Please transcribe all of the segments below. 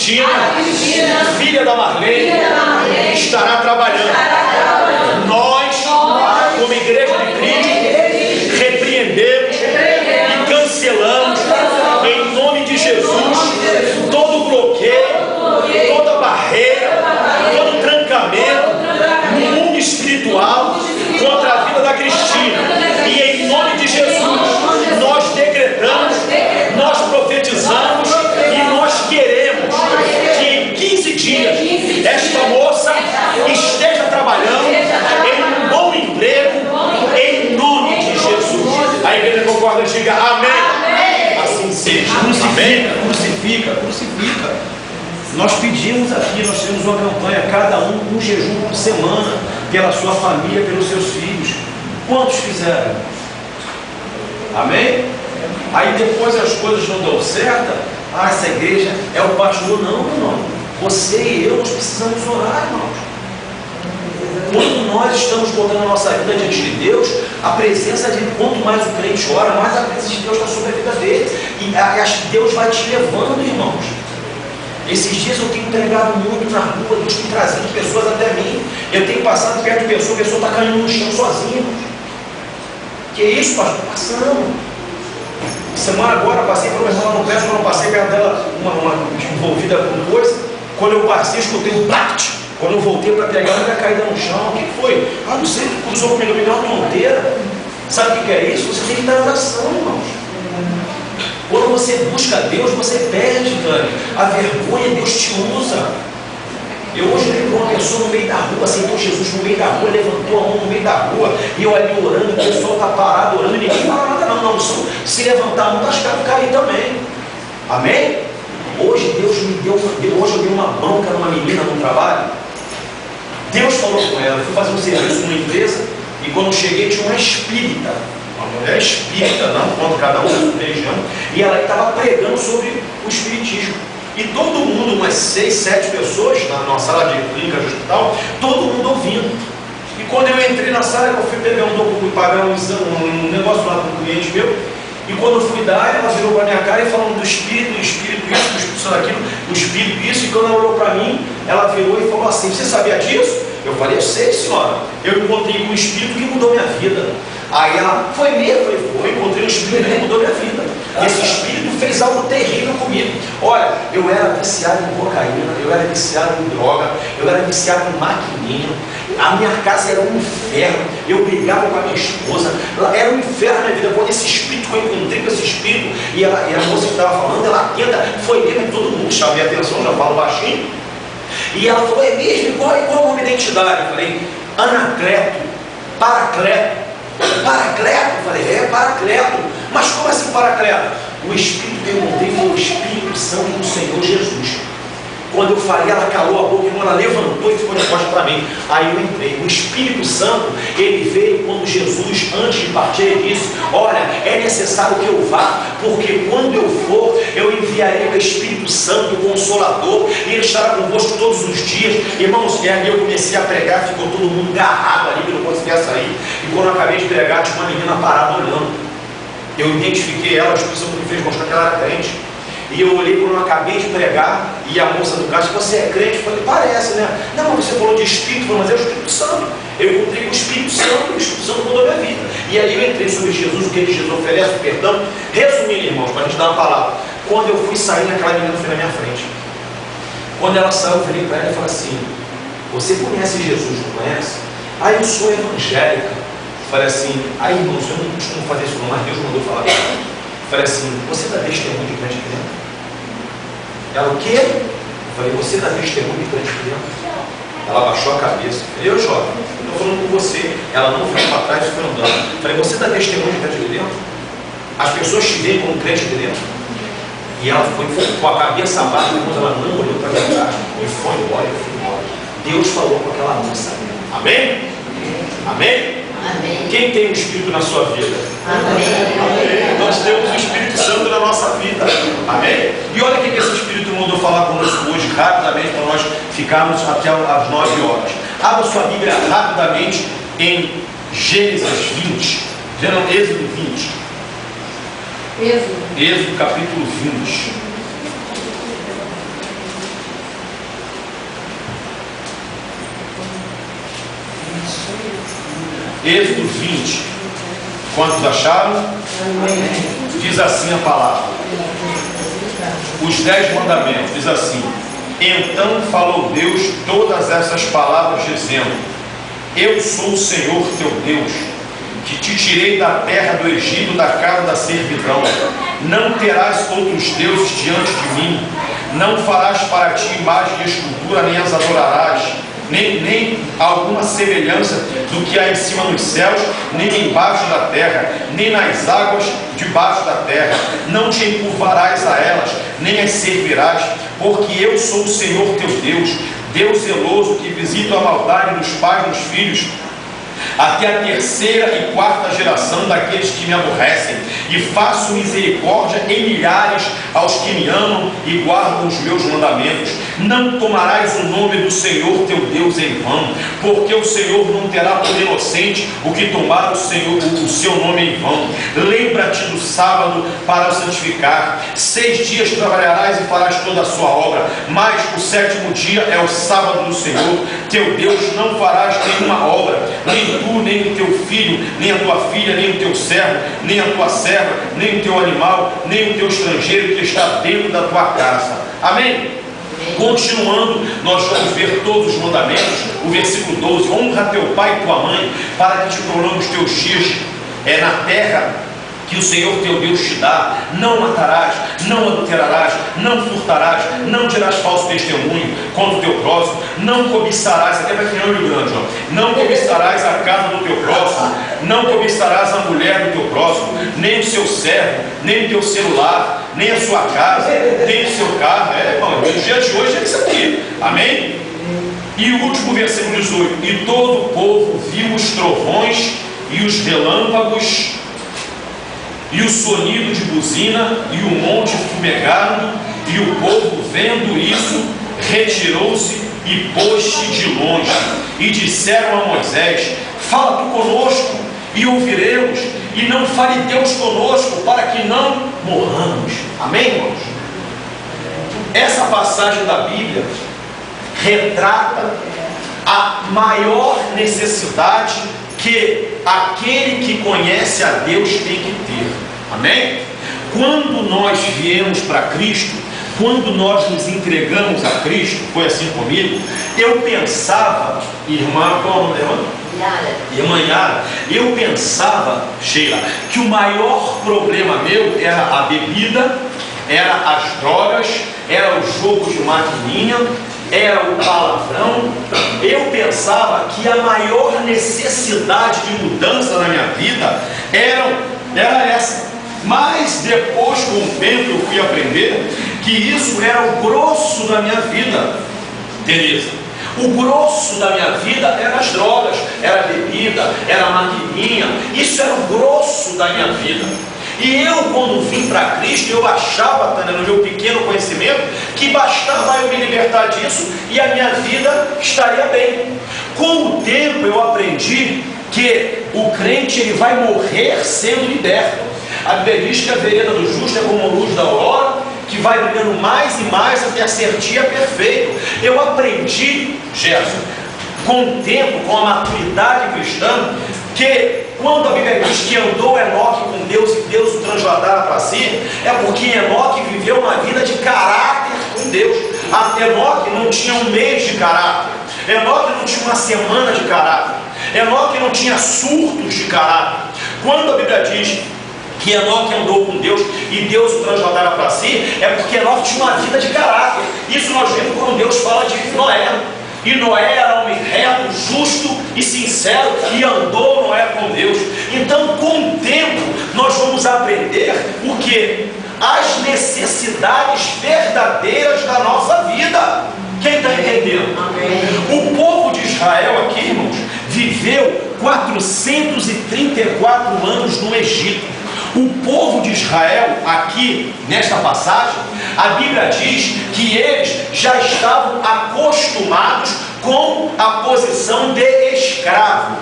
Cristina, filha da Marlene, estará trabalhando. Nós, como Igreja de Cristo, repreendemos e cancelamos, em nome de Jesus, todo bloqueio, toda barreira, todo trancamento no mundo espiritual contra a vida da Cristina. E em nome de Jesus, nós decretamos, nós profetizamos e nós queremos que em 15 dias esta moça esteja trabalhando em um bom emprego, em nome de Jesus. A igreja concorda, diga amém. Assim seja. Crucifica. Nós pedimos aqui, nós temos uma campanha, cada um jejum por semana, pela sua família, pelos seus filhos. Quantos fizeram? Amém? Aí depois as coisas não dão certo. Essa igreja é o pastor. Não, irmão. Você e eu, nós precisamos orar, irmãos. Quando nós estamos botando a nossa vida diante de Deus, a presença de quanto mais o crente ora, mais a presença de Deus está sobre a vida dele. E acho que Deus vai te levando, irmãos. Esses dias eu tenho pregado muito na rua, Deus tem trazido pessoas até mim. Eu tenho passado perto de pessoa, a pessoa está caindo no chão sozinha, irmãos. Que isso, pastor? Passando. Semana agora, passei por uma irmã no pé, quando eu passei perto dela, uma envolvida com coisa. Quando eu passei, escutei um bate. Quando eu voltei para pegar, ela ia caída no chão. O que foi? Ah, não sei, cruzou comigo, me deu uma tonteira. Sabe o que é isso? Você tem que dar oração, irmãos. Quando você busca Deus, você perde, Dani. A vergonha, Deus te usa. Eu hoje lembro uma pessoa no meio da rua, aceitou Jesus no meio da rua, levantou a mão no meio da rua, e eu ali orando, o pessoal está parado orando, e ninguém fala nada não. Se levantar a mão, as caras caem também. Amém? Hoje Deus me deu, hoje eu dei uma bronca numa menina no trabalho. Deus falou com ela, eu fui fazer um serviço numa empresa, e quando eu cheguei tinha uma espírita, uma mulher espírita, não contra cada um, religião, e ela estava pregando sobre o espiritismo. E todo mundo, umas 6, 7 pessoas, na sala de clínica de hospital, todo mundo ouvindo. E quando eu entrei na sala, eu fui pegar um documento, pagar um negócio lá com um cliente meu, e quando eu fui dar, ela virou para minha cara e falando do espírito isso, do espírito daquilo, do espírito isso, e quando ela olhou para mim, ela virou e falou assim: você sabia disso? Eu falei: eu sei, senhora. Eu encontrei com um espírito que mudou minha vida. Aí ela, foi mesmo? Eu falei: foi, eu encontrei um espírito que mudou minha vida. Esse espírito fez algo terrível comigo. Olha, eu era viciado em cocaína, eu era viciado em droga, eu era viciado em maquininha. A minha casa era um inferno. Eu brigava com a minha esposa. Era um inferno na minha vida. Quando esse espírito, eu encontrei com esse espírito, e a moça que estava falando, ela atenta, foi mesmo, todo mundo chamei a atenção, já falo baixinho. E ela falou: é mesmo? Qual é a minha identidade? Eu falei: Anacleto, Paracleto. Paracleto? Eu falei: é, Paracleto. Mas como assim Paracleto? O Espírito que eu encontrei foi o Espírito Santo do Senhor Jesus. Quando eu falei, ela calou a boca, e ela levantou e ficou de costas para mim. Aí eu entrei. O Espírito Santo, ele veio quando Jesus, antes de partir, ele disse: olha, é necessário que eu vá, porque quando eu for, eu enviarei o Espírito Santo, o Consolador, e ele estará convosco todos os dias. Irmãos, e aí eu comecei a pregar, ficou todo mundo agarrado ali, que não conseguia sair. E quando eu acabei de pregar, tinha uma menina parada olhando. Eu identifiquei ela, a Espírito Santo me fez mostrar que ela era crente. E eu olhei quando eu acabei de pregar, e a moça do caixa: você é crente? Eu falei: parece, né? Não, mas você falou de Espírito. Mas é o Espírito Santo. Eu encontrei com o Espírito Santo, e o Espírito Santo mudou a minha vida. E aí eu entrei sobre Jesus, o que Jesus oferece, o perdão. Resumindo, irmãos, para a gente dar uma palavra. Quando eu fui sair, aquela menina foi na minha frente. Quando ela saiu, eu virei para ela e falei assim: você conhece Jesus, não conhece? Aí eu sou evangélica. Falei assim: aí, irmãos, eu não costumo fazer isso não, mas Deus mandou falar. Falei assim: você dá testemunho de crente aqui dentro? Ela: o quê? Eu falei: você dá testemunho de crente aqui dentro? Ela baixou a cabeça. Eu, jovem, eu estou falando com você. Ela não ficou para trás e foi andando. Falei: você dá testemunho de crente aqui dentro? As pessoas te veem como crente aqui dentro? E ela foi com a cabeça baixa, depois ela não olhou para trás e foi embora. Eu fui embora. Deus falou com aquela moça. Amém? Amém? Amém. Quem tem o Espírito na sua vida? Amém. Amém. Nós temos o Espírito Santo na nossa vida. Amém? E olha o que esse Espírito mandou falar conosco hoje, rapidamente, para nós ficarmos até às 9 horas. Abra sua Bíblia rapidamente em Gênesis 20. Êxodo 20. Êxodo capítulo 20. Êxodo 20. Quantos acharam? Diz assim a palavra. Os 10 mandamentos, diz assim: então falou Deus todas essas palavras, dizendo: eu sou o Senhor teu Deus, que te tirei da terra do Egito, da casa da servidão. Não terás outros deuses diante de mim. Não farás para ti imagem de escultura, nem as adorarás, nem alguma semelhança do que há em cima nos céus, nem embaixo da terra, nem nas águas debaixo da terra. Não te encurvarás a elas, nem as servirás, porque eu sou o Senhor teu Deus, Deus zeloso, que visita a maldade dos pais nos filhos, até a terceira e quarta geração daqueles que me aborrecem, e faço misericórdia em milhares aos que me amam e guardam os meus mandamentos. Não tomarás o nome do Senhor teu Deus em vão, porque o Senhor não terá por inocente o que tomar o seu nome em vão. Lembra-te do sábado para o santificar. 6 dias trabalharás e farás toda a sua obra, mas o 7º dia é o sábado do Senhor teu Deus. Não farás nenhuma obra, nem tu, nem o teu filho, nem a tua filha, nem o teu servo, nem a tua serva, nem o teu animal, nem o teu estrangeiro que está dentro da tua casa. Amém? Continuando, nós vamos ver todos os mandamentos. O versículo 12: honra teu pai e tua mãe, para que te prolongue os teus dias na terra que o Senhor teu Deus te dá. Não matarás, não adulterarás, não furtarás, não dirás falso testemunho contra o teu próximo, não cobiçarás, até para quem é olho grande, não cobiçarás a casa do teu próximo, não cobiçarás a mulher do teu próximo, nem o seu servo, nem o teu celular, nem a sua casa, nem o seu carro. Irmão, o dia de hoje é isso aqui. Amém? E o último versículo 18: e todo o povo viu os trovões e os relâmpagos e o sonido de buzina e o monte fumegando, e o povo, vendo isso, retirou-se e pôs-se de longe. E disseram a Moisés: fala tu conosco e ouviremos, e não fale Deus conosco, para que não morramos. Amém, irmãos? Essa passagem da Bíblia retrata a maior necessidade que aquele que conhece a Deus tem que ter. Amém? Quando nós viemos para Cristo, quando nós nos entregamos a Cristo, foi assim comigo, eu pensava, irmã, qual é o nome dela? Irmã Yara, eu pensava, Sheila, que o maior problema meu era a bebida, era as drogas, era o jogo de maquininha, era o palavrão. Eu pensava que a maior necessidade de mudança na minha vida era essa. Mas depois, com o tempo, eu fui aprender que isso era o grosso da minha vida, Tereza. O grosso da minha vida era as drogas, era a bebida, era a maquininha. Isso era o grosso da minha vida. E eu, quando vim para Cristo, eu achava, Tânia, no meu pequeno conhecimento, que bastava eu me libertar disso e a minha vida estaria bem. Com o tempo eu aprendi que o crente ele vai morrer sendo liberto. A Bíblia diz que a vereda do justo é como a luz da aurora, que vai brilhando mais e mais até a ser dia perfeito. Eu aprendi, Gerson, com o tempo, com a maturidade cristã, que quando a Bíblia diz que andou Enoque com Deus e Deus o transladara para si, é porque Enoque viveu uma vida de caráter com Deus. Enoque não tinha um mês de caráter, Enoque não tinha uma semana de caráter, Enoque não tinha surtos de caráter. Quando a Bíblia diz que Enoque andou com Deus e Deus o transladara para si, é porque Enoque tinha uma vida de caráter. Isso nós vemos quando Deus fala de Noé. E Noé era um homem reto, justo e sincero, e andou Noé com Deus. Então, com o tempo, nós vamos aprender o que? As necessidades verdadeiras da nossa vida. Quem está entendendo? Amém. O povo de Israel aqui, irmãos, viveu 434 anos no Egito. O povo de Israel, aqui nesta passagem, a Bíblia diz que eles já estavam acostumados com a posição de escravo.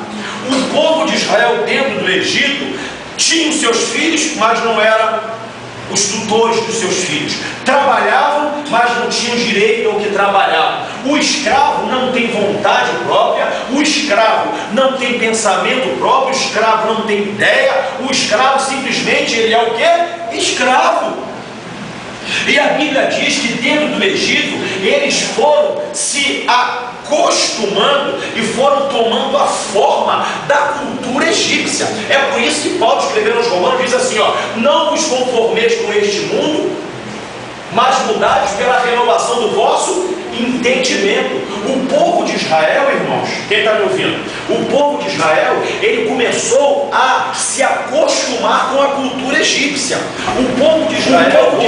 O povo de Israel dentro do Egito tinha os seus filhos, mas não eram os tutores dos seus filhos. Trabalhavam, mas não tinham direito ao que trabalhavam. O escravo não tem vontade própria, o escravo não tem pensamento próprio, o escravo não tem ideia, o escravo simplesmente ele é o quê? Escravo. E a Bíblia diz que dentro do Egito eles foram se acostumando e foram tomando a forma da cultura egípcia. É por isso que Paulo escrevendo aos Romanos diz assim, ó: não vos conformeis com este mundo, mas mudai pela renovação do vosso entendimento. O povo de Israel, irmãos, quem está me ouvindo? O povo de Israel, ele começou a se acostumar com a cultura egípcia. O povo de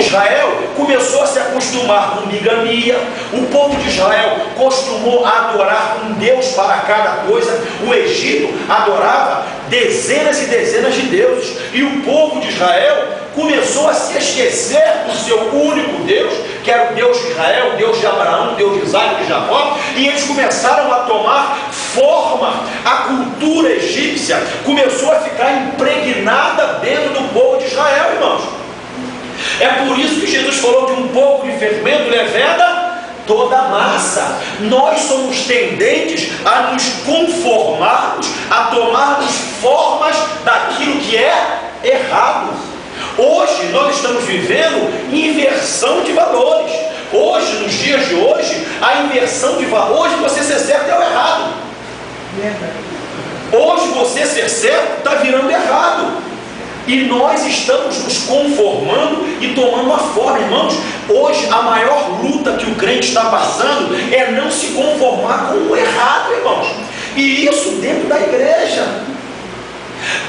Israel começou a se acostumar com bigamia. O povo de Israel costumou adorar um Deus para cada coisa. O Egito adorava dezenas e dezenas de deuses. E o povo de Israel começou a se esquecer do seu único Deus, que era o Deus de Israel, o Deus de Abraão, o Deus de Isaac e de Jacó, e eles começaram a tomar forma. A cultura egípcia começou a ficar impregnada dentro do povo de Israel, irmãos. É por isso que Jesus falou que um pouco de fermento leveda toda a massa. Nós somos tendentes a nos conformarmos, a tomarmos formas daquilo que é errado. Hoje nós estamos vivendo inversão de valores. Hoje, nos dias de hoje, a inversão de valores, você ser certo é o errado. Hoje você ser certo está virando errado. E nós estamos nos conformando e tomando uma forma, irmãos. Hoje a maior luta que o crente está passando é não se conformar com o errado, irmãos. E isso dentro da igreja.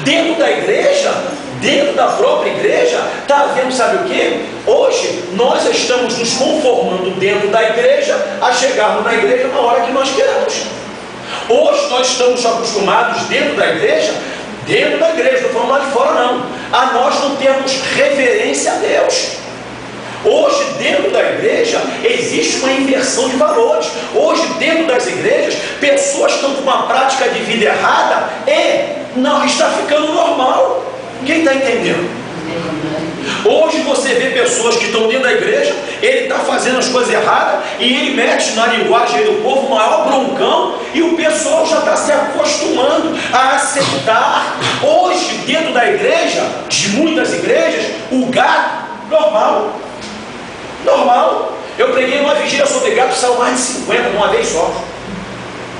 Dentro da igreja, dentro da própria igreja, está havendo, sabe o que? Hoje nós estamos nos conformando dentro da igreja a chegarmos na igreja na hora que nós queremos. Hoje nós estamos acostumados dentro da igreja, não estou falando lá de fora não, a nós não temos reverência a Deus. Hoje dentro da igreja existe uma inversão de valores. Hoje dentro das igrejas, pessoas estão com uma prática de vida errada e não está ficando normal. Quem está entendendo? Hoje você vê pessoas que estão dentro da igreja, ele está fazendo as coisas erradas e ele mete na linguagem do povo o maior broncão e o pessoal já está se acostumando a aceitar. Hoje dentro da igreja, de muitas igrejas, o gato, normal. Eu preguei uma vigília sobre gato, saiu mais de 50 de uma vez só.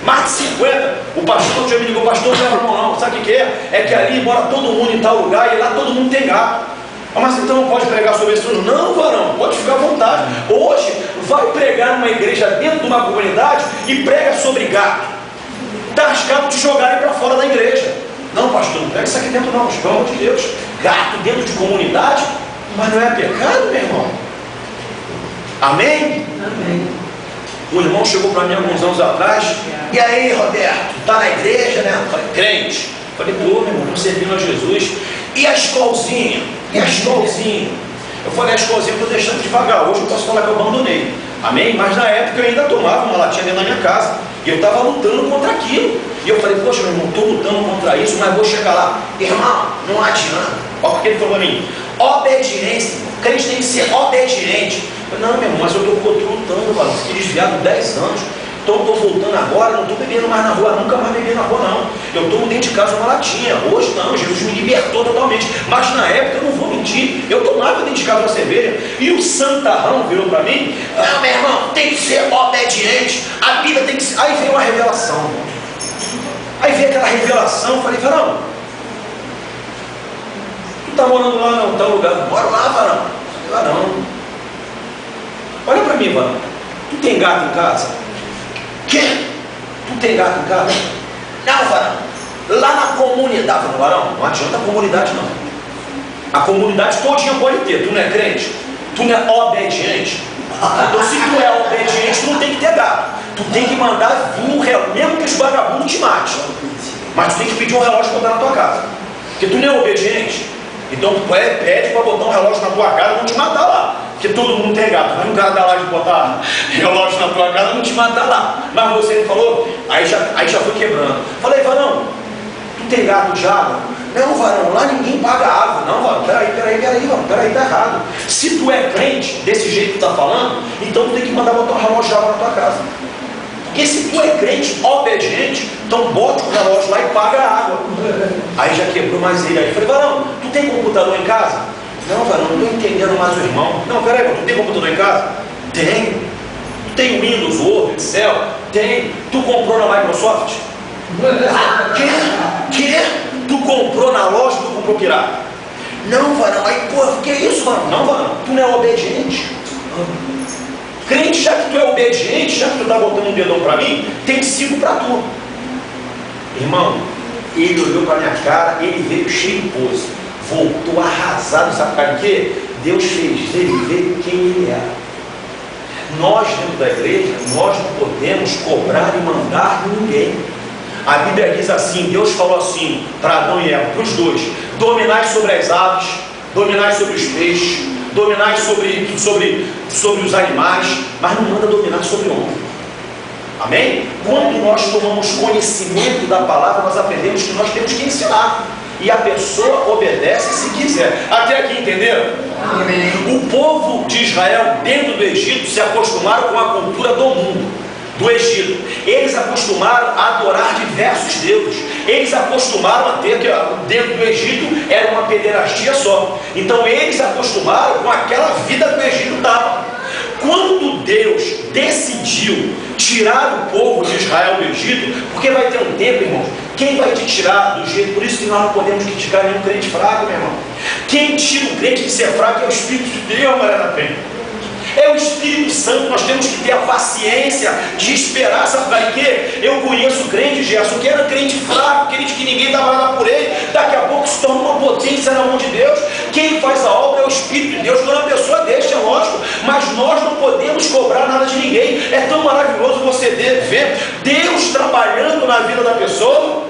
Mais de 50. O pastor já me ligou: pastor, não é não. Sabe o que é? É que ali mora todo mundo em tal lugar e lá todo mundo tem gato. Mas então não pode pregar sobre isso? Não, varão, pode ficar à vontade. Hoje vai pregar numa igreja dentro de uma comunidade e prega sobre gato. Está arriscado de jogarem para fora da igreja. Não, pastor, não prega isso aqui dentro não, pelo amor de Deus. Gato dentro de comunidade, mas não é pecado, meu irmão? Amém? Amém. Um irmão chegou para mim alguns anos atrás: e aí, Roberto, tá na igreja, né? Eu falei: crente. Eu falei: tô, meu irmão, estou servindo a Jesus. E a escolzinha? Eu falei: a escolzinha eu estou deixando devagar. Hoje eu posso falar que eu abandonei. Amém? Mas na época eu ainda tomava uma latinha dentro da minha casa. E eu estava lutando contra aquilo. E eu falei: poxa, meu irmão, estou lutando contra isso, mas vou chegar lá. Irmão, não adianta. Olha o que ele falou para mim: obediência. O crente tem que ser obediente. Eu falei: não, meu irmão, mas eu estou lutando, mano. Fiquei desviado 10 anos. Então estou voltando agora, não estou bebendo mais na rua, nunca mais bebi na rua não. Eu tomo dentro de casa uma latinha. Hoje não, Jesus me libertou totalmente. Mas na época, eu não vou mentir, eu tomava dentro de casa uma cerveja. E o santarrão virou para mim: não, meu irmão, tem que ser obediente. A Bíblia tem que ser. Aí veio uma revelação. Aí veio aquela revelação, eu falei: varão, tu está morando lá não, tal lugar? Bora lá, varão. Varão, olha para mim, varão. Tu tem gato em casa? Que? Tu tem gato em casa? Não, varão. Lá na comunidade. Varão, não adianta a comunidade não. A comunidade todinha pode ter. Tu não é crente? Tu não é obediente? Então se tu é obediente, tu não tem que ter gato. Tu tem que mandar vir um relógio, mesmo que os vagabundos te matem. Mas tu tem que pedir um relógio para botar na tua casa. Porque tu não é obediente. Então tu pede para botar um relógio na tua casa, vão te matar lá. Porque todo mundo tem gato. Mas um cara dá lá de botar relógio na tua casa, não te matar lá. Mas você não falou, aí já foi quebrando. Falei: varão, tu tem gato de água? Não, varão, lá ninguém paga água. Não, varão, peraí, varão, tá errado. Se tu é crente, desse jeito que tu tá falando, então tu tem que mandar botar um relógio de água na tua casa. Porque se tu é crente obediente, então bota o relógio lá e paga a água. Aí já quebrou mais ele. Aí eu falei, varão, tu tem computador em casa? Não, varão, não estou entendendo mais o irmão. Não, peraí, tu tem computador em casa? Tenho. Tu tem Windows, Word, Excel? Tem. Tu comprou na Microsoft? Que? Tu comprou na loja, tu comprou pirata? Não, varão. Aí, pô, que isso, varão? Não, varão, tu não é obediente. Crente, já que tu é obediente, já que tu está botando um dedão para mim, tem 5 para tu. Irmão, ele olhou para minha cara, ele veio cheio de pose, voltou arrasado, sabe por quê? Deus fez ele ver quem ele era. Nós, dentro da igreja, nós não podemos cobrar e mandar ninguém. A Bíblia diz assim, Deus falou assim para Adão e Eva, para os dois: dominai sobre as aves, dominai sobre os peixes, dominai sobre os animais, mas não manda dominar sobre o homem. Amém? Quando nós tomamos conhecimento da palavra, nós aprendemos que nós temos que ensinar. E a pessoa obedece se quiser. Até aqui, entenderam? Amém. O povo de Israel, dentro do Egito, se acostumaram com a cultura do mundo, do Egito. Eles acostumaram a adorar diversos deuses. Eles acostumaram a ter que dentro do Egito era uma pederastia só. Então eles acostumaram com aquela vida que o Egito dava. Quando Deus decidiu tirar o povo de Israel do Egito, porque vai ter um tempo, irmãos, quem vai te tirar do jeito? Por isso que nós não podemos criticar nenhum crente fraco, meu irmão. Quem tira o crente de ser fraco é o Espírito de Deus, Mariana Penha. É o Espírito Santo. Nós temos que ter a paciência de esperar. Sabe para quê? Eu conheço o crente, Gerson, que era crente fraco, crente que ninguém dava nada por ele, daqui a pouco se torna uma potência na mão de Deus. Quem faz a obra é o Espírito de Deus. Quando a pessoa deixa, é lógico, mas nós não podemos cobrar nada de ninguém. É tão maravilhoso você ver Deus trabalhando na vida da pessoa.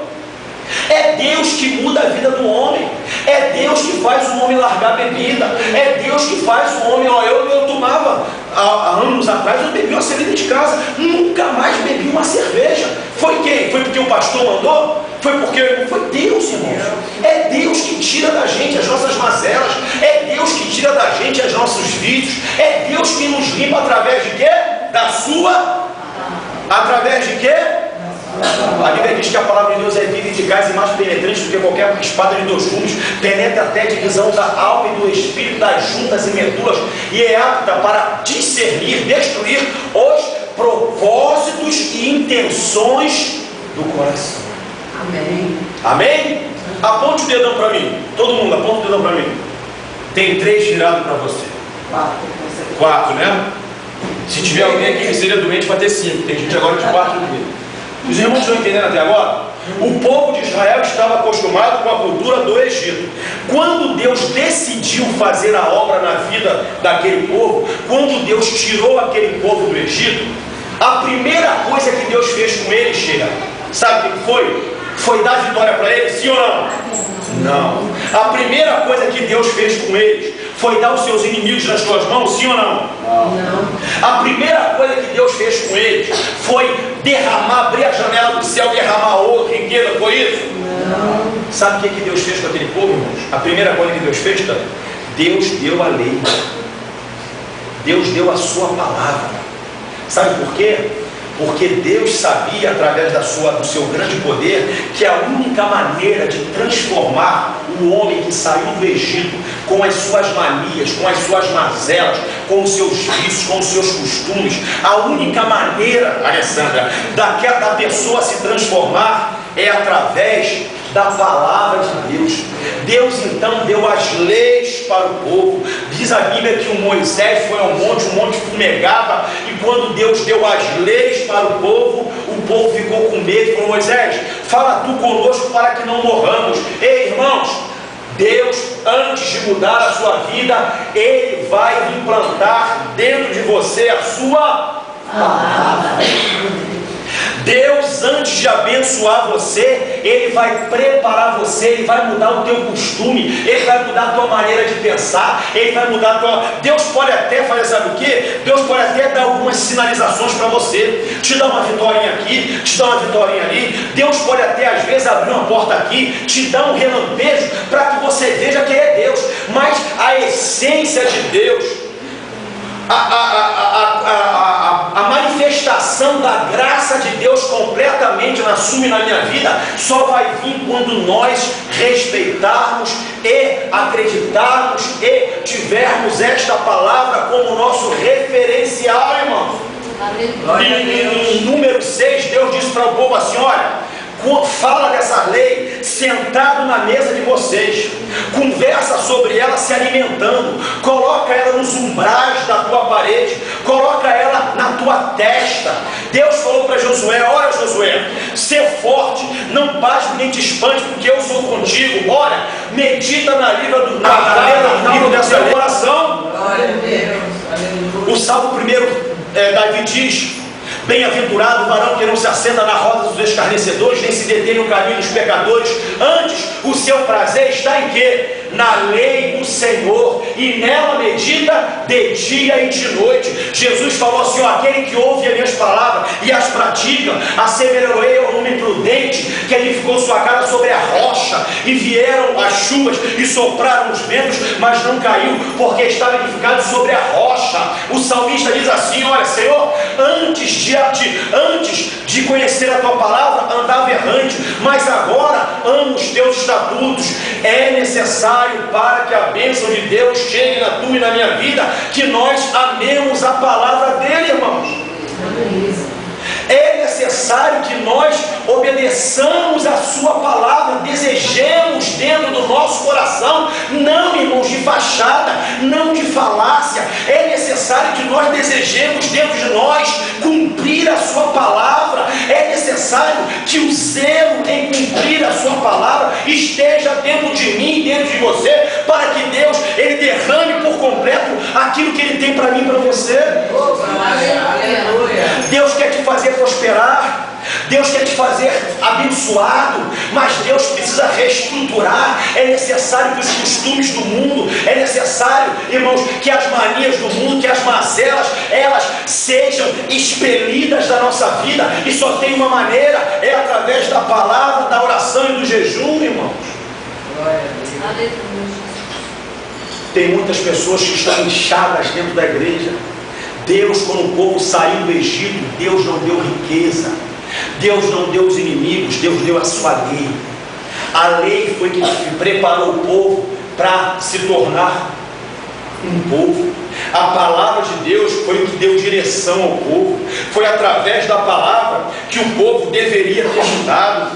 É Deus que muda a vida do homem. É Deus que faz o homem largar a bebida. É Deus que faz o homem. Eu tomava há anos atrás, eu bebi uma cerveja de casa, nunca mais bebi uma cerveja. Foi quem? Foi porque o pastor mandou? Foi Deus, irmãos. É Deus que tira da gente as nossas mazelas. É Deus que tira da gente os nossos vícios. É Deus que nos limpa através de quê? Através de quê? A Bíblia diz que a palavra de Deus é viva e eficaz e mais penetrante do que qualquer espada de 2 gumes, penetra até a divisão da alma e do espírito, das juntas e medulas, e é apta para discernir, destruir os propósitos e intenções do coração. Amém. Amém? Aponte o dedão para mim. Todo mundo, aponta o dedão para mim. Tem 3 virados para você. 4, né? Se tiver alguém aqui que seria doente, vai ter 5. Tem gente agora de 4 aqui. Os irmãos estão entendendo até agora? O povo de Israel estava acostumado com a cultura do Egito. Quando Deus decidiu fazer a obra na vida daquele povo, quando Deus tirou aquele povo do Egito, a primeira coisa que Deus fez com eles, sabe o que foi? Foi dar vitória para eles, sim ou não? Não. A primeira coisa que Deus fez com eles foi dar os seus inimigos nas suas mãos, sim ou não? Não. A primeira coisa que Deus fez com eles foi abrir a janela do céu, derramar ouro, riqueza, foi isso? Não. Sabe o que Deus fez com aquele povo, irmãos? A primeira coisa que Deus fez, Deus deu a lei. Deus deu a sua palavra. Sabe por quê? Porque Deus sabia, através do seu grande poder, que a única maneira de transformar o homem que saiu do Egito, com as suas manias, com as suas mazelas, com os seus vícios, com os seus costumes, a única maneira, Alessandra, da pessoa se transformar é através da palavra de Deus. Deus então deu as leis para o povo. Diz a Bíblia que o Moisés foi ao monte, o monte fumegava, e quando Deus deu as leis para o povo ficou com medo e falou: Moisés, fala tu conosco para que não morramos. Ei, irmãos, Deus, antes de mudar a sua vida, Ele vai implantar dentro de você a sua palavra. Deus, antes de abençoar você, Ele vai preparar você, Ele vai mudar o teu costume, Ele vai mudar a tua maneira de pensar, Ele vai mudar a tua... Deus pode até fazer, sabe o quê? Deus pode até dar algumas sinalizações para você, te dar uma vitória aqui, te dar uma vitória ali. Deus pode até às vezes abrir uma porta aqui, te dar um relampejo para que você veja que é Deus. Mas a essência de Deus, a manifestação ação da graça de Deus completamente na sua e na minha vida só vai vir quando nós respeitarmos e acreditarmos e tivermos esta palavra como nosso referencial, irmãos. Em número 6, Deus disse para o povo assim: olha, fala dessa lei sentado na mesa de vocês, conversa sobre ela se alimentando, coloca ela nos umbrais da tua parede, coloca ela na tua testa. Deus falou para Josué: olha, Josué, ser forte, não pasme nem te espante, porque eu sou contigo. Olha, medita na letra do livro dessa oração. O Salmo 1, Davi diz: bem-aventurado o varão que não se assenta na roda dos escarnecedores, nem se detém no caminho dos pecadores. Antes, o seu prazer está em quê? Na lei do Senhor, e nela medita de dia e de noite. Jesus falou assim: ó, aquele que ouve as minhas palavras e as pratica, assemelhou-ei ao homem prudente, que edificou sua casa sobre a rocha, e vieram as chuvas e sopraram os ventos, mas não caiu, porque estava edificado sobre a rocha. O salmista diz assim: olha, Senhor, antes de conhecer a tua palavra, andava errante, mas agora amo os teus estatutos. É necessário, para que a bênção de Deus chegue na tua e na minha vida, que nós amemos a palavra dele, irmãos. É necessário que nós obedeçamos a sua palavra, desejemos dentro do nosso coração, não, irmãos, de fachada, não de falácia. É necessário que nós desejemos dentro de nós cumprir a sua palavra. É necessário que o zelo em cumprir a sua palavra esteja dentro de mim e dentro de você, para que Deus, ele derrame por completo aquilo que ele tem para mim e para você. Deus quer te fazer prosperar, Deus quer te fazer abençoado, mas Deus precisa reestruturar. É necessário que os costumes do mundo, é necessário, irmãos, que as manias do mundo, que as mazelas, elas sejam expelidas da nossa vida, e só tem uma maneira, é através da palavra, da oração e do jejum, irmãos. Tem muitas pessoas que estão inchadas dentro da igreja. Deus, quando o povo saiu do Egito, Deus não deu riqueza, Deus não deu os inimigos, Deus deu a sua lei. A lei foi que preparou o povo para se tornar um povo. A palavra de Deus foi o que deu direção ao povo. Foi através da palavra que o povo deveria ter estudado.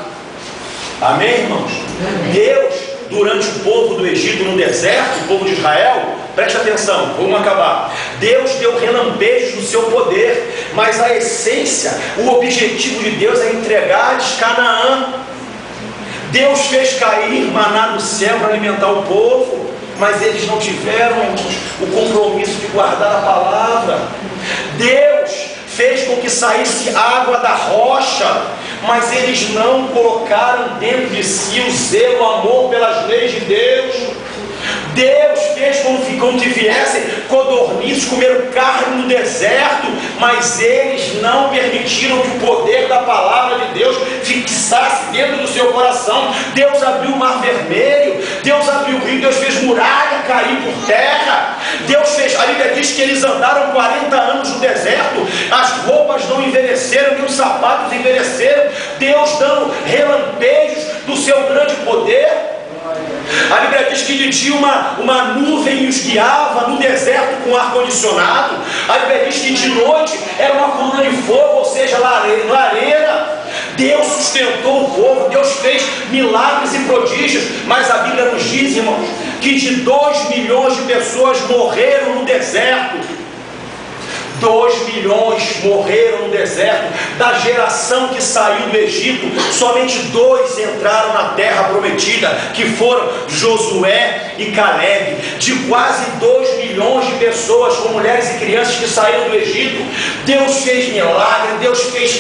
Amém, irmãos? Amém. Deus, durante o povo do Egito no deserto, o povo de Israel, preste atenção, vamos acabar. Deus deu relampejos do seu poder, mas a essência, o objetivo de Deus é entregar-lhes Canaã. Deus fez cair maná do céu para alimentar o povo, mas eles não tiveram, irmãos, o compromisso de guardar a palavra. Deus fez com que saísse água da rocha, mas eles não colocaram dentro de si o zelo, o amor pelas leis de Deus. Deus fez com que viessem codornizes, comeram carne no deserto, mas eles não permitiram que o poder da palavra de Deus fixasse dentro do seu coração. Deus abriu o mar vermelho, Deus abriu o rio, Deus fez muralha cair por terra. Deus fez, a Bíblia diz que eles andaram 40 anos no deserto, as roupas não envelheceram, nem os sapatos envelheceram. Deus dando relampejos do seu grande poder. A Bíblia diz que de dia uma nuvem os guiava no deserto com ar-condicionado. A Bíblia diz que de noite era uma coluna de fogo, ou seja, lareira. Deus sustentou o povo, Deus fez milagres e prodígios, mas a Bíblia nos diz, irmãos, que de 2 milhões de pessoas morreram no deserto. 2 milhões morreram no deserto. Da geração que saiu do Egito, somente 2 entraram na terra prometida, que foram Josué e Caleb. De quase 2 milhões de pessoas, com mulheres e crianças que saíram do Egito, Deus fez milagre, Deus fez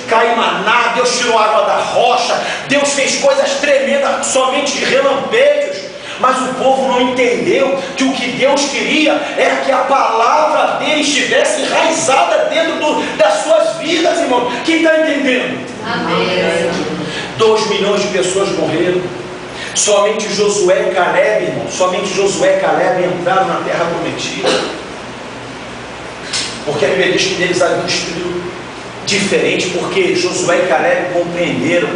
cair maná, Deus tirou água da rocha, Deus fez coisas tremendas, somente de relampejos. Mas o povo não entendeu que o que Deus queria era que a palavra dele estivesse enraizada dentro das suas vidas, irmão. Quem está entendendo? Amém. 2 milhões de pessoas morreram. Somente Josué e Caleb, irmão, somente Josué e Caleb entraram na terra prometida. Porque a Bíblia diz que neles havia um espírito diferente, porque Josué e Caleb compreenderam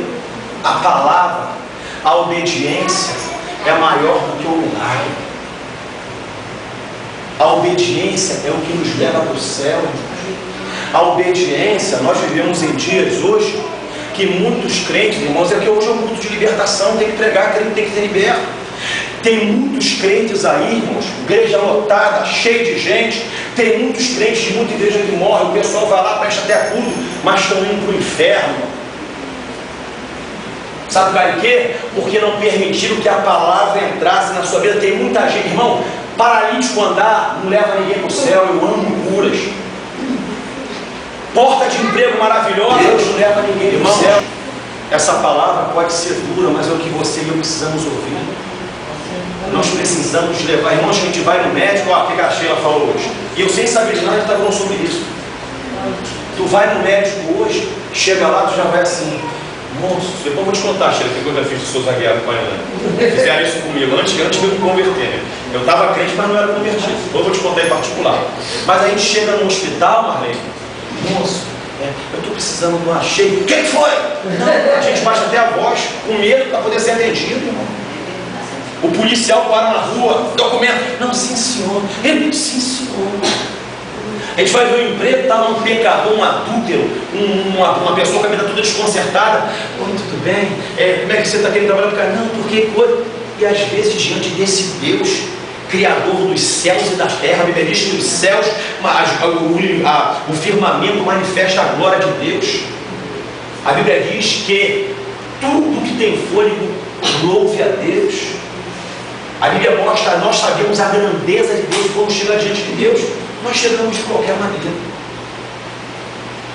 a palavra, a obediência é maior do que o milagre. A obediência é o que nos leva para o céu. A obediência, nós vivemos em dias hoje que muitos crentes, irmãos, é que hoje é um culto de libertação, tem que pregar, tem que ser liberto. Tem muitos crentes aí, irmãos, igreja lotada, cheia de gente. Tem muitos crentes de muita igreja que morrem, o pessoal vai lá, presta até tudo, mas estão indo para o inferno. Sabe por quê? Porque não permitiram que a palavra entrasse na sua vida. Tem muita gente, irmão, paralítico andar, não leva ninguém para o céu. Eu amo curas. Porta de emprego maravilhosa, Deus não leva ninguém para o céu. Essa palavra pode ser dura, mas é o que você e eu precisamos ouvir. Nós precisamos levar, irmãos, que a gente vai no médico, ó, o que a Sheila falou hoje. E eu sem saber de nada, está falando sobre isso. Tu vai no médico hoje, chega lá, tu já vai assim, moço, depois eu vou te contar, Sheila, que eu já fiz do Souza Guiado com a Helena. Fizeram isso comigo, antes de eu me converter, né? Eu estava crente, mas não era convertido. Depois eu vou te contar em particular. Mas a gente chega no hospital, Marlene, moço, eu estou precisando de uma cheia. Quem foi? Não, a gente baixa até a voz, com medo para poder ser atendido, irmão. O policial para na rua, documento. Não, sim senhor. Ele disse, sim senhor. A gente vai ver o emprego, está lá um pecador, um adúltero, uma pessoa com a vida toda desconcertada. Oi, tudo bem? Como é que você está querendo trabalhar com o cara? Não, porque coisa. E às vezes, diante desse Deus, Criador dos céus e da terra, a Bíblia diz que os céus, o firmamento manifesta a glória de Deus. A Bíblia diz que tudo que tem fôlego louve a Deus. A Bíblia mostra, nós sabemos a grandeza de Deus. Quando chega diante de Deus, nós chegamos de qualquer maneira.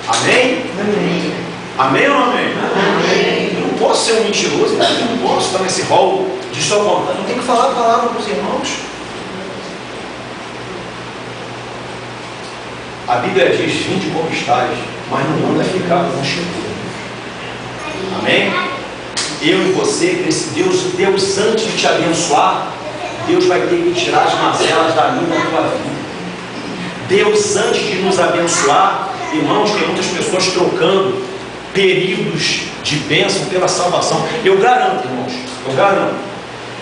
Amém? Amém. Amém ou não amém? Amém. Eu não posso ser um mentiroso, eu não posso estar nesse rol de só contar. Eu tenho que falar a palavra para os irmãos. A Bíblia diz: vinde conquistais, mas não manda ficar com chegou. Amém? Eu e você, Deus antes de te abençoar, Deus vai ter que tirar as mazelas da minha e da tua vida. Deus antes de nos abençoar, irmãos, tem muitas pessoas trocando períodos de bênção pela salvação. Eu garanto, irmãos,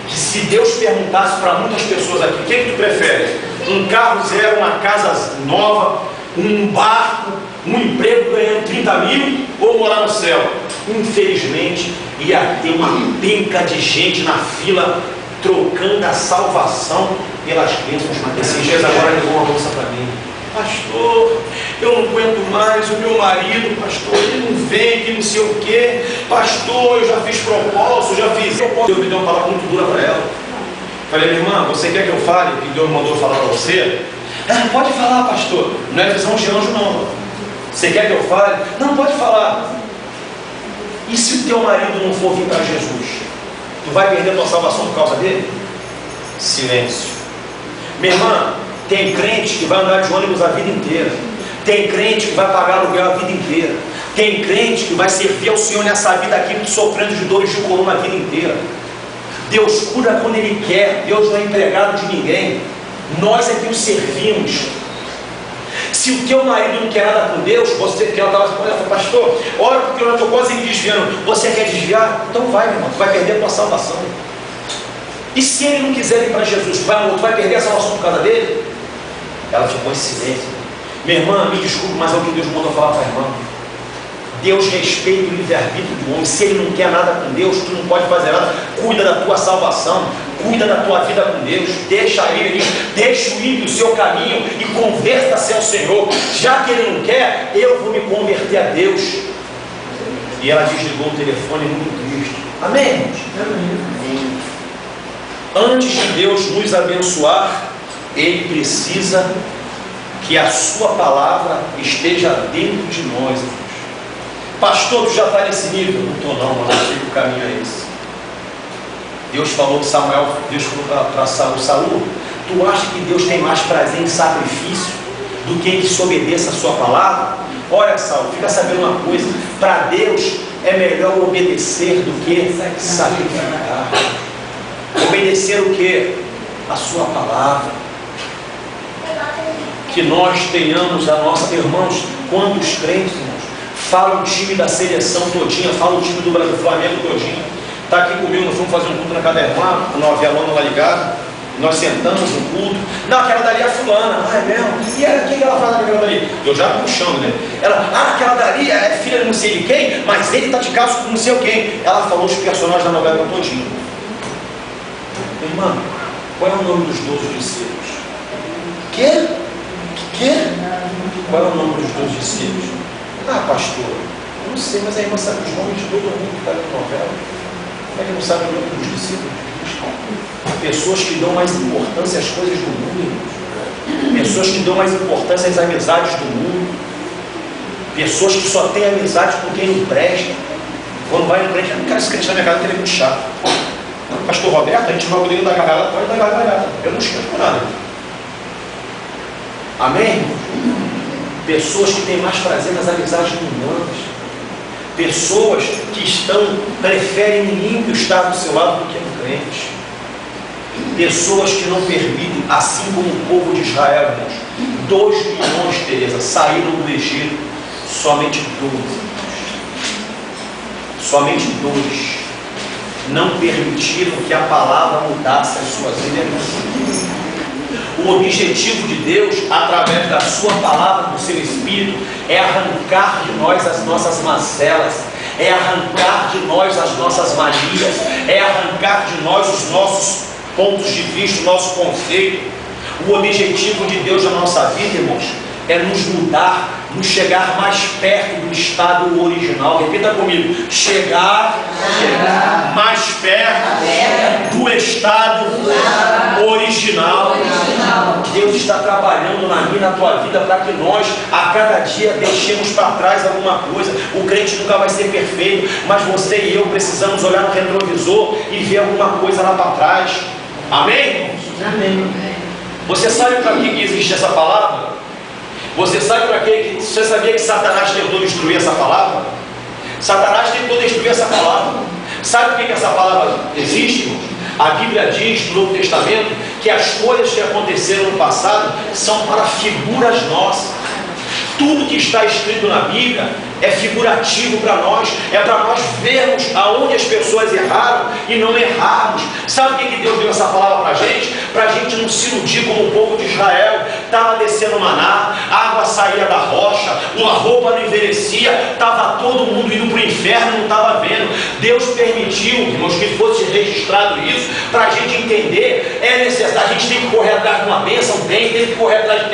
que se Deus perguntasse para muitas pessoas aqui: o que tu prefere? Um carro zero, uma casa nova, um barco, um emprego ganhando 30 mil ou morar no céu? Infelizmente ia ter uma penca de gente na fila trocando a salvação pelas bênçãos. Mas esses dias agora levou uma moça para mim: pastor, eu não aguento mais o meu marido, pastor, ele não vem, que não sei o que, pastor, eu já fiz propósito, já fiz. Eu me dei uma palavra muito dura para ela. Falei: minha irmã, você quer que eu fale o que Deus mandou falar para você? Pode falar, pastor. Não é visão de anjo, não. Você quer que eu fale? Não, pode falar. E se o teu marido não for vir para Jesus, tu vai perder a tua salvação por causa dele? Silêncio. Minha irmã, tem crente que vai andar de ônibus a vida inteira. Tem crente que vai pagar aluguel a vida inteira. Tem crente que vai servir ao Senhor nessa vida aqui, sofrendo de dores de coluna a vida inteira. Deus cura quando Ele quer. Deus não é empregado de ninguém. Nós é que o servimos. Se o teu marido não quer nada com Deus, você quer, ela estava falando: pastor, ora porque eu estou quase me desviando. Você quer desviar? Então vai, meu irmão, tu vai perder a tua salvação. E se ele não quiser ir para Jesus, tu vai perder a salvação por causa dele? Ela ficou em silêncio. Minha irmã, me desculpe, mas é o que Deus mandou falar para a irmã. Deus respeita o livre-arbítrio do homem. Se ele não quer nada com Deus, tu não pode fazer nada. Cuida da tua salvação, cuida da tua vida com Deus. Deixa ele, deixa o ímpio o seu caminho e converta-se ao Senhor. Já que ele não quer, eu vou me converter a Deus. E ela desligou o telefone muito triste. Amém, irmãos? Amém. Antes de Deus nos abençoar, Ele precisa que a sua palavra esteja dentro de nós. Pastor, tu já está nesse nível? Não estou não, mas eu sei que o caminho é esse. Deus falou de Samuel, Deus falou para Saul: tu acha que Deus tem mais prazer em sacrifício do que em que se obedeça a sua palavra? Olha, Saul, fica sabendo uma coisa: para Deus é melhor obedecer do que sacrificar. Obedecer o que? A sua palavra. que nós tenhamos a nossa... Irmãos, quantos crentes, irmãos, fala o time da seleção todinha, fala o time do Brasil, do Flamengo todinho. Está aqui comigo, nós fomos fazer um culto na casa da irmã, no avião lá ligado. Nós sentamos no culto. Não, aquela dali é a fulana. Ah, é mesmo? E ela, o que ela fala daquela dali? Eu já puxando, né? Ela, aquela dali é filha de não sei de quem, mas ele está de caso com não sei quem. Ela falou os personagens da novela todinho. Irmã, qual é o nome dos 12 discípulos? Quê? Qual é o nome dos 12 discípulos? Ah, pastor, eu não sei, mas a irmã sabe os nomes de todo mundo que está na novela. Como é que não sabe o nome dos discípulos? Pessoas que dão mais importância às coisas do mundo, irmãos. Pessoas que dão mais importância às amizades do mundo. Pessoas que só têm amizade com quem não presta. Quando vai no crente, não quero esse crente na minha casa, ele é muito chato. Pastor Roberto, a gente vai poder dar gargalhada, pode dar gargalhada. Eu não esquento por nada. Amém? Pessoas que têm mais prazer nas amizades mundanas. Pessoas que preferem um ímpio estar do seu lado do que um crente. Pessoas que não permitem, assim como o povo de Israel, irmãos, 2 milhões, Teresa, saíram do Egito, somente 12. Somente 2 não permitiram que a palavra mudasse as suas vidas. O objetivo de Deus, através da sua palavra, do seu Espírito, é arrancar de nós as nossas mazelas, é arrancar de nós as nossas manias, é arrancar de nós os nossos pontos de vista, o nosso conceito. O objetivo de Deus na nossa vida, irmãos, é nos mudar, nos chegar mais perto do estado original. Repita comigo: chegar mais perto do estado original. Deus está trabalhando na minha e na tua vida para que nós, a cada dia, deixemos para trás alguma coisa. O crente nunca vai ser perfeito, mas você e eu precisamos olhar no retrovisor e ver alguma coisa lá para trás. Amém? Amém. Você sabe para que existe essa palavra? Você sabe para que? Você sabia que Satanás tentou destruir essa palavra? Satanás tentou destruir essa palavra. Sabe por que essa palavra existe? A Bíblia diz no Novo Testamento que as coisas que aconteceram no passado são para figuras nossas. Tudo que está escrito na Bíblia é figurativo para nós, é para nós vermos aonde as pessoas erraram e não errarmos. Sabe o que Deus deu essa palavra para a gente? Para a gente não se iludir como o povo de Israel. Estava descendo maná, a água saía da rocha, a roupa não envelhecia, estava todo mundo indo para o inferno, não estava vendo. Deus permitiu, irmãos, que fosse registrado isso, para a gente entender. É necessário, a gente tem que correr atrás de uma bênção, tem que correr atrás,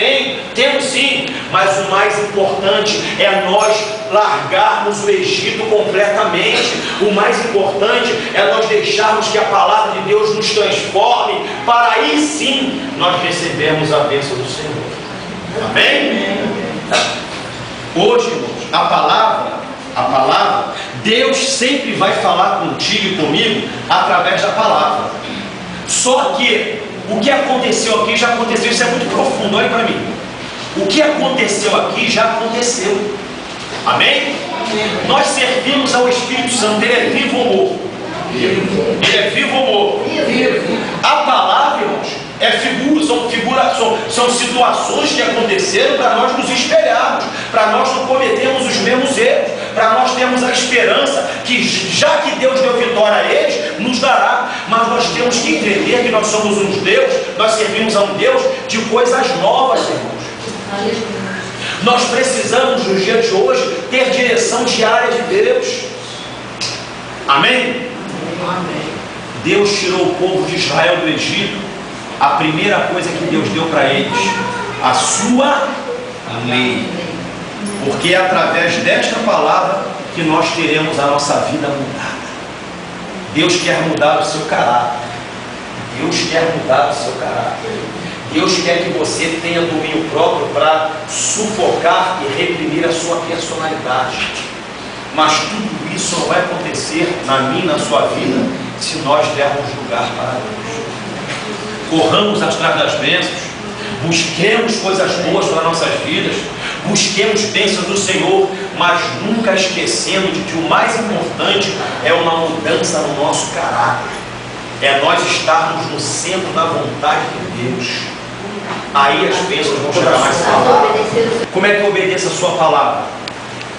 temos sim, mas o mais importante é nós largarmos o Egito completamente. O mais importante é nós deixarmos que a palavra de Deus nos transforme, para aí sim nós recebermos a bênção do Senhor. Amém? Hoje, irmãos, a palavra, Deus sempre vai falar contigo e comigo através da palavra. Só que o que aconteceu aqui já aconteceu. Isso é muito profundo, olha para mim. O que aconteceu aqui já aconteceu. Amém? Nós servimos ao Espírito Santo. Ele é vivo ou morto? Ele é vivo ou morto? A palavra, irmãos, é são situações que aconteceram para nós nos espelharmos, para nós não cometermos os mesmos erros, para nós termos a esperança que, já que Deus deu vitória a eles, nos dará. Mas nós temos que entender que nós somos um Deus, nós servimos a um Deus de coisas novas, irmãos. Nós precisamos, nos dias de hoje, ter direção diária de Deus. Amém? Amém. Deus tirou o povo de Israel do Egito. A primeira coisa que Deus deu para eles, a sua lei. Porque é através desta palavra que nós teremos a nossa vida mudada. Deus quer mudar o seu caráter. Deus quer mudar o seu caráter. Deus quer que você tenha domínio próprio para sufocar e reprimir a sua personalidade. Mas tudo isso não vai acontecer na minha e na sua vida se nós dermos lugar para Deus. Corramos atrás das bênçãos, busquemos coisas boas para nossas vidas, busquemos bênçãos do Senhor, mas nunca esquecendo de que o mais importante é uma mudança no nosso caráter. É nós estarmos no centro da vontade de Deus. Aí as bênçãos vão chegar mais fácil. Como é que eu obedeço a sua palavra?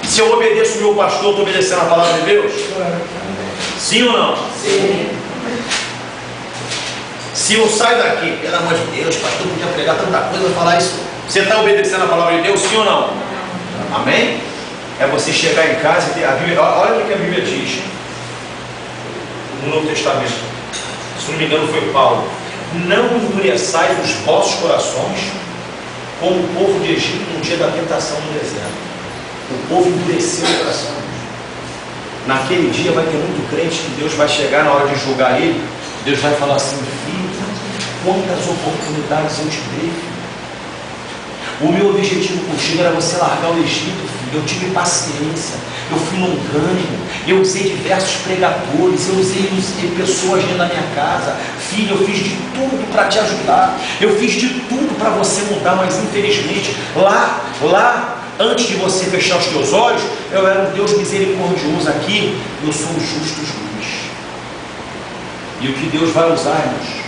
Se eu obedeço o meu pastor, estou obedecendo a palavra de Deus? Sim ou não? Sim. Se eu saio daqui, pelo amor de Deus, pastor, podia pregar tanta coisa, falar isso. Você está obedecendo a palavra de Deus, sim ou não? Amém? É você chegar em casa e ter a Bíblia. Olha o que a Bíblia diz no Novo Testamento. Se não me engano foi Paulo. Não endureçais os vossos corações como o povo de Egito no dia da tentação no deserto. O povo endureceu o coração. Naquele dia vai ter muito crente que Deus vai chegar na hora de julgar ele. Deus vai falar assim: filho, quantas oportunidades eu te dei, filho. O meu objetivo contigo era você largar o Egito, filho. Eu tive paciência, eu fui longânimo, eu usei diversos pregadores, eu usei pessoas dentro da minha casa. Filho, eu fiz de tudo para te ajudar, eu fiz de tudo para você mudar, mas infelizmente, lá, antes de você fechar os teus olhos, eu era um Deus misericordioso. Aqui, eu sou o justo juiz. E o que Deus vai usar, irmãos,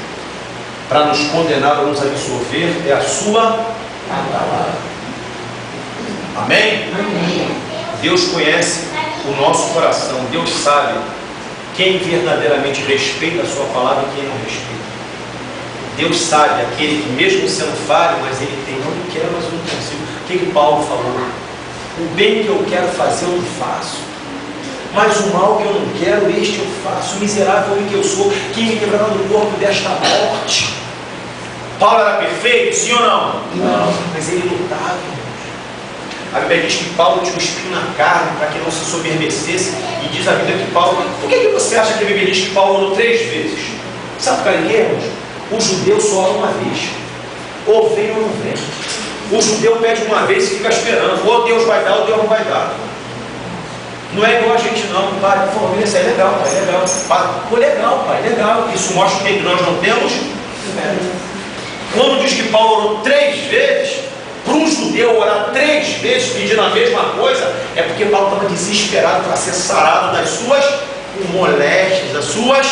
para nos condenar ou nos absolver, é a sua palavra. Amém? Amém. Deus conhece o nosso coração. Deus sabe quem verdadeiramente respeita a sua palavra e quem não respeita. Deus sabe aquele que mesmo sendo falho, mas ele tem: não quero, mas eu não consigo. O que Paulo falou? O bem que eu quero fazer eu não faço, mas o mal que eu não quero, este eu faço. Miserável homem que eu sou, quem me livrará do corpo desta morte? Paulo era perfeito, sim ou não? Não. Mas ele lutava. A Bíblia diz que Paulo tinha um espinho na carne para que não se soberbecesse. E diz a Bíblia que Paulo... Por que você acha que a Bíblia diz que Paulo orou 3 vezes? Sabe por que, irmãos? O judeu só ora uma vez. Ou vem ou não vem. O judeu pede uma vez e fica esperando. Ou Deus vai dar ou Deus não vai dar. Não é igual a gente não. Pai, família, isso é legal, pai, legal. Pô, legal, pai, legal. Isso mostra que nós não temos. Quando diz que Paulo orou 3 vezes, para um judeu orar 3 vezes pedindo a mesma coisa, é porque Paulo estava desesperado para ser sarado das suas moléstias, das suas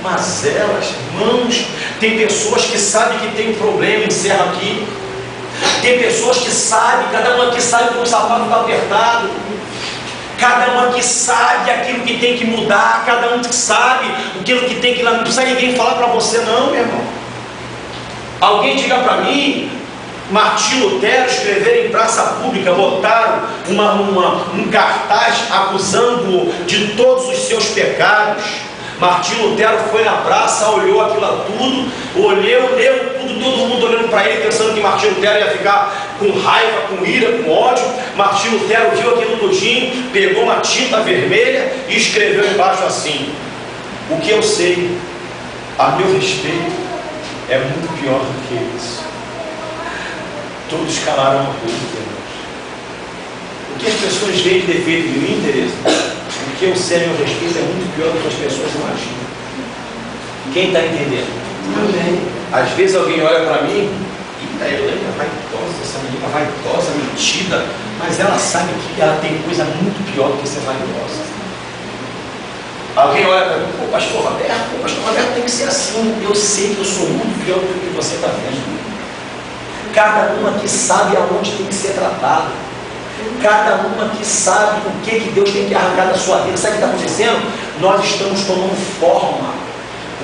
mazelas. Irmãos, tem pessoas que sabem que tem um problema, encerra aqui. Tem pessoas que sabem, cada uma que sabe que o sapato está apertado, cada uma que sabe aquilo que tem que mudar, cada um que sabe aquilo que tem que... Não precisa ninguém falar para você não, meu irmão. Alguém diga para mim: Martinho Lutero escreveram em praça pública, botaram um cartaz acusando-o de todos os seus pecados. Martinho Lutero foi na praça, olhou aquilo tudo, leu tudo, todo mundo olhando para ele, pensando que Martinho Lutero ia ficar com raiva, com ira, com ódio. Martinho Lutero viu aquilo tudinho, pegou uma tinta vermelha e escreveu embaixo assim: o que eu sei a meu respeito é muito pior do que isso. Todos calaram a boca, irmãos. O que as pessoas veem de defeito de mim, Tereza, o que eu sei a meu respeito é muito pior do que as pessoas imaginam. Quem está entendendo? Amém. Às vezes alguém olha para mim: eita, Helena vaidosa, essa menina vaidosa, metida, mas ela sabe que ela tem coisa muito pior do que ser vaidosa. Alguém olha para mim: pô, pastor Roberto tem que ser assim. Eu sei que eu sou muito pior do que você está vendo. Cada uma que sabe aonde tem que ser tratado, cada uma que sabe o que Deus tem que arrancar da sua vida. Sabe o que está acontecendo? Nós estamos tomando forma.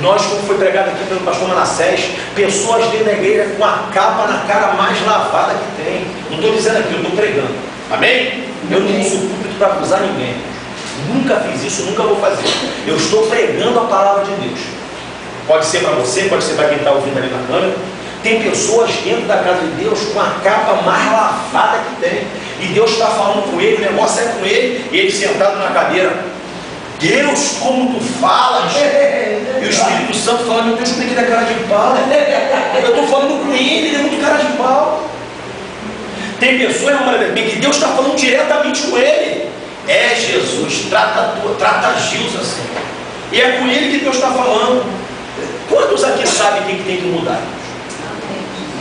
Nós, como foi pregado aqui pelo pastor Manassés, pessoas dentro da igreja com a capa na cara mais lavada que tem. Não estou dizendo aqui, eu estou pregando. Amém? Eu não uso público para acusar ninguém. Nunca fiz isso, nunca vou fazer. Eu estou pregando a palavra de Deus. Pode ser para você, pode ser para quem está ouvindo ali na câmera. Tem pessoas dentro da casa de Deus com a capa mais lavada que tem. E Deus está falando com ele, o negócio é com ele, e ele sentado na cadeira. Deus, como tu falas? E o Espírito Santo fala: meu Deus, como é que ele é cara de pau? Eu estou falando com ele é muito cara de pau. Tem pessoas, irmão, que Deus está falando diretamente com ele. É Jesus, trata Gilson assim. E é com ele que Deus está falando. Quantos aqui sabem quem tem que mudar?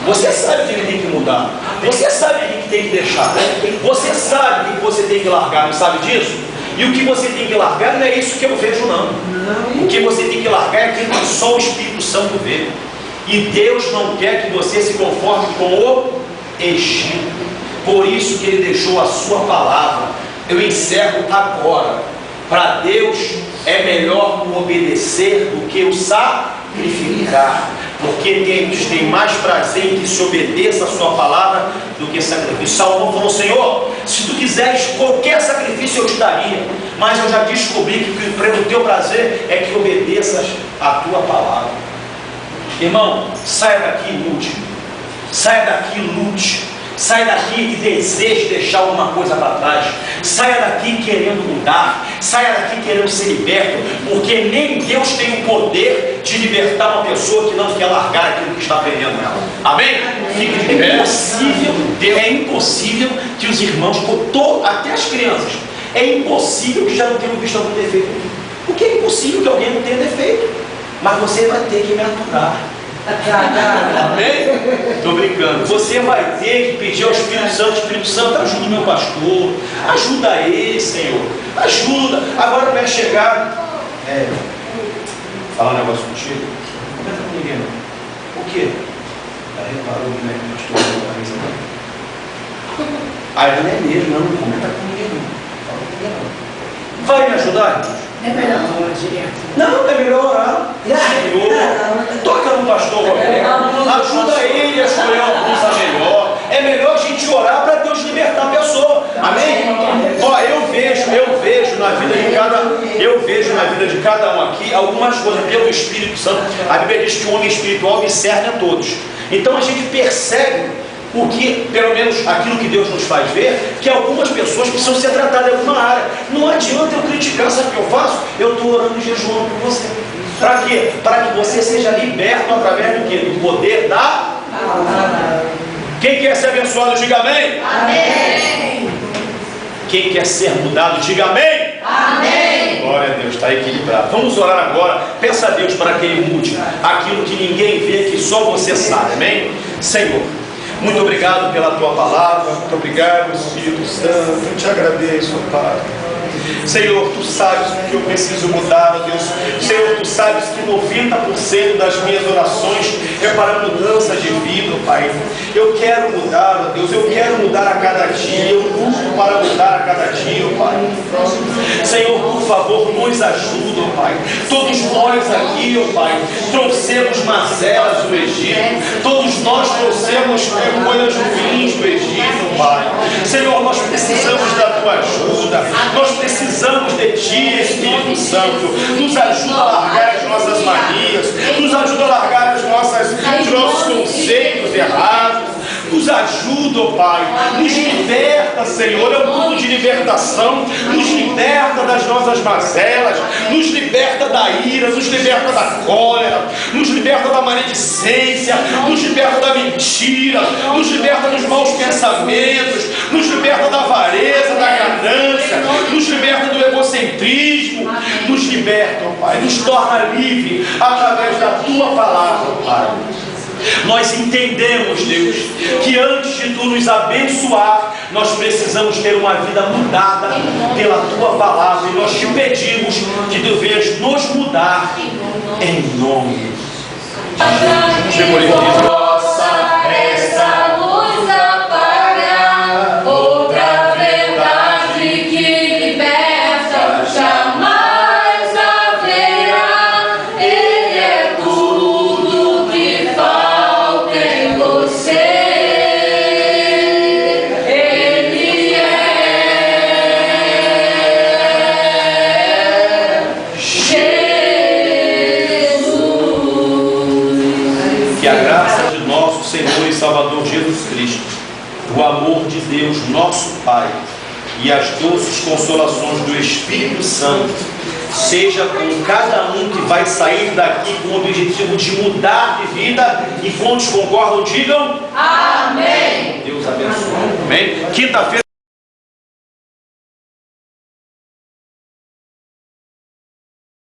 Você sabe o que tem que mudar. Você sabe o que tem que deixar. Você sabe o que você tem que largar, não sabe disso? E o que você tem que largar não é isso que eu vejo, não. O que você tem que largar é aquilo que só o Espírito Santo vê. E Deus não quer que você se conforme com o Egito. Por isso que Ele deixou a sua palavra. Eu encerro agora. Para Deus é melhor o obedecer do que o sacrificar, porque Deus tem mais prazer em que se obedeça a sua palavra do que sacrifício. Salomão falou: Senhor, se tu quiseres qualquer sacrifício eu te daria, mas eu já descobri que o teu prazer é que obedeças a tua palavra. Irmão, saia daqui e lute. Saia daqui e lute. Saia daqui e deseje deixar alguma coisa para trás. Saia daqui querendo mudar. Saia daqui querendo ser liberto, porque nem Deus tem o poder de libertar uma pessoa que não quer largar aquilo que está prendendo nela. Amém? É impossível que os irmãos, até as crianças, é impossível que já não tenham visto algum defeito. Porque é impossível que alguém não tenha defeito. Mas você vai ter que me aturar. Amém? Estou brincando. Você vai ter que pedir ao Espírito Santo, ajuda o meu pastor, ajuda ele, Senhor, ajuda. Agora vai chegar, falar um negócio contigo, não comenta com ninguém não. O quê? Ela reparou que o pastor não está rezando. Aí ela é mesmo, não comenta com ninguém não. Fala com ninguém não. Vai me ajudar, irmãos? É melhor orar direto. Não, é melhor orar. Senhor, toca no pastor Roberto, ajuda ele a escolher uma blusa melhor. É melhor a gente orar para Deus libertar a pessoa. Amém? Ó, eu vejo na vida de cada um aqui algumas coisas pelo Espírito Santo. A Bíblia diz que o homem espiritual discerne a todos. Então a gente percebe o que, pelo menos aquilo que Deus nos faz ver, que algumas pessoas precisam ser tratadas em alguma área. Não adianta eu criticar, sabe o que eu faço? Eu estou orando e jejuando por você. Para quê? Para que você seja liberto através do quê? Do poder da palavra. Quem quer ser abençoado, diga amém. Amém. Quem quer ser mudado, diga amém. Amém. Glória a Deus, está equilibrado. Vamos orar agora. Peça a Deus para que Ele mude aquilo que ninguém vê, que só você sabe. Amém? Senhor, muito obrigado pela tua palavra. Muito obrigado, Espírito Santo. Eu te agradeço, Pai. Senhor, tu sabes o que eu preciso mudar, Deus. Senhor, tu sabes que 90% das minhas orações é para mudança de vida, Pai. Eu quero mudar, Deus. Eu quero mudar a cada dia. Eu luto para mudar a cada dia, Pai. Senhor, por favor, nos ajuda, Pai. Todos nós aqui, Pai, trouxemos mazelas do Egito. Todos nós trouxemos coisas ruins do Egito, Pai. Senhor, nós precisamos da tua ajuda. Nós precisamos de ti, Espírito Santo. Nos ajuda a largar as nossas manias. Nos ajuda a largar os nossos conceitos errados. Nos ajuda, oh Pai. Nos liberta, Senhor. É um culto de libertação. Nos liberta das nossas mazelas. Nos liberta da ira. Nos liberta da cólera. Nos liberta da maledicência. Nos liberta da mentira. Nos liberta dos maus pensamentos. Nos liberta da avareza, da ganância. Nos liberta do egocentrismo. Nos liberta, oh Pai. Nos torna livre através da tua palavra, oh Pai. Nós entendemos, Deus, que antes de tu nos abençoar, nós precisamos ter uma vida mudada pela tua palavra. E nós te pedimos que tu venhas nos mudar em nome de Jesus. Essa luz apaga, outra verdade que liberta, jamais haverá. Ele é tudo que falta em você. Ele é Jesus. Que a graça de nosso Senhor e Salvador Jesus Cristo, o amor de Deus, nosso Pai, e as doces consolações do Espírito Santo, seja com cada um que vai sair daqui com o objetivo de mudar de vida. E quantos concordam, digam amém. Deus abençoe. Amém. Quinta-feira.